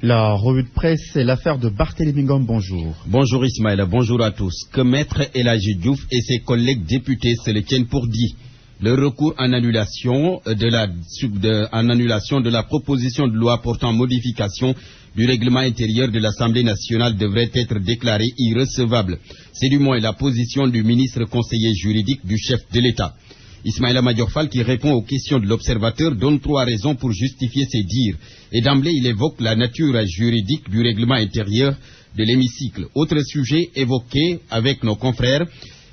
La revue de presse, c'est l'affaire de Barthélémy Ngom. Bonjour. Bonjour Ismaël, bonjour à tous. Que Maître El Hadji Diouf et ses collègues députés se le tiennent pour dit. Le recours en annulation de la proposition de loi portant modification du règlement intérieur de l'Assemblée nationale devrait être déclaré irrecevable. C'est du moins la position du ministre conseiller juridique du chef de l'État. Ismaïla Madior Fall, qui répond aux questions de l'observateur, donne 3 raisons pour justifier ses dires. Et d'emblée, il évoque la nature juridique du règlement intérieur de l'hémicycle. Autre sujet évoqué avec nos confrères,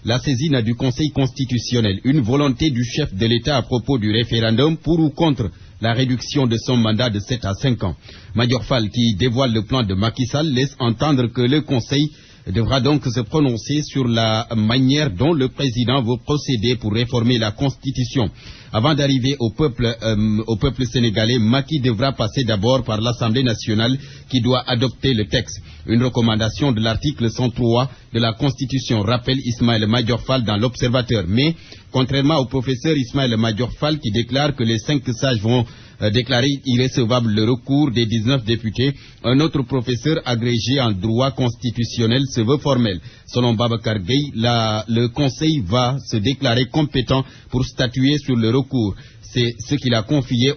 la saisine du Conseil constitutionnel. Une volonté du chef de l'État à propos du référendum pour ou contre la réduction de son mandat de 7 à 5 ans. Madior Fall, qui dévoile le plan de Macky Sall, laisse entendre que le Conseil devra donc se prononcer sur la manière dont le président veut procéder pour réformer la Constitution. Avant d'arriver au peuple sénégalais, Macky devra passer d'abord par l'Assemblée nationale qui doit adopter le texte. Une recommandation de l'article 103 de la Constitution, rappelle Ismaël Madior Fall dans l'Observateur. Mais, contrairement au professeur Ismaël Madior Fall qui déclare que les 5 sages vont déclarer irrecevable le recours des 19 députés, un autre professeur agrégé en droit constitutionnel se veut formel. Selon Babacar Gueye, le Conseil va se déclarer compétent pour statuer sur le recours. C'est ce qu'il a confié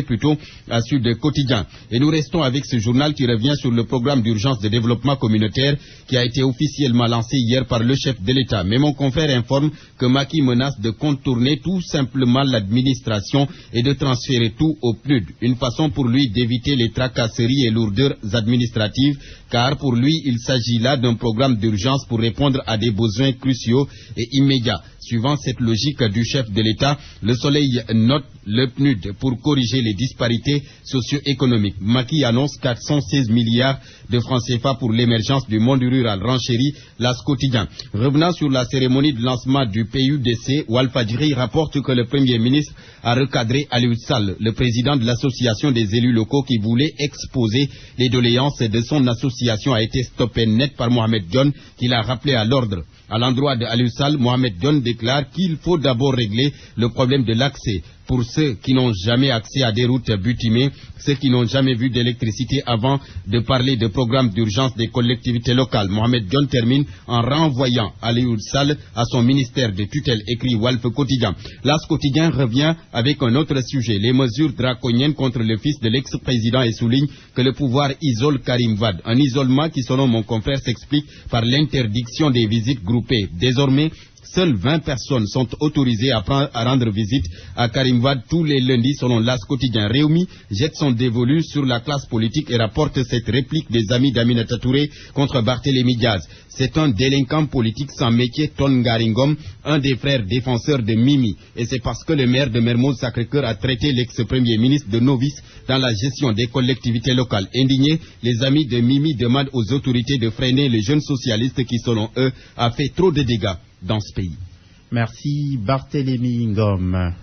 plutôt à Sud Quotidien. Et nous restons avec ce journal qui revient sur le programme d'urgence de développement communautaire qui a été officiellement lancé hier par le chef de l'État. Mais mon confrère informe que Macky menace de contourner tout simplement l'administration et de transférer tout au PNUD. Une façon pour lui d'éviter les tracasseries et lourdeurs administratives, car pour lui, il s'agit là d'un programme d'urgence pour répondre à des besoins cruciaux et immédiats. Suivant cette logique du chef de l'État, le Soleil note le PNUD pour corriger les disparités socio-économiques. Macky annonce 416 milliards de francs CFA pour l'émergence du monde rural. Renchérit L'As Quotidien. Revenant sur la cérémonie de lancement du PUDC, Walfadjri rapporte que le Premier ministre a recadré Aliou Sall, le président de l'association des élus locaux qui voulait exposer les doléances de son association, a été stoppé net par Mohamed Dionne qui l'a rappelé à l'ordre. À l'endroit de Aliou Sall, Mohamed Dionne déclare qu'il faut d'abord régler le problème de l'accès. Pour ceux qui n'ont jamais accès à des routes bitumées, ceux qui n'ont jamais vu d'électricité avant de parler de programme d'urgence des collectivités locales. Mohamed Dionne termine en renvoyant Aliou Sall à son ministère de tutelle, écrit Walf Quotidien. L'As Quotidien revient avec un autre sujet, les mesures draconiennes contre le fils de l'ex-président et souligne que le pouvoir isole Karim Wade. Un isolement qui, selon mon confrère, s'explique par l'interdiction des visites groupées. Désormais, seules 20 personnes sont autorisées à rendre visite à Karim Wade tous les lundis selon L'As Quotidien. Réumi jette son dévolu sur la classe politique et rapporte cette réplique des amis d'Aminata Touré contre Barthélémy Diaz. C'est un délinquant politique sans métier, Ton Ngaringom, un des frères défenseurs de Mimi. Et c'est parce que le maire de Mermoz Sacré-Cœur a traité l'ex-premier ministre de novice dans la gestion des collectivités locales. Indignés, les amis de Mimi demandent aux autorités de freiner le jeune socialiste qui, selon eux, a fait trop de dégâts dans ce pays. Merci Barthélémy Ngom.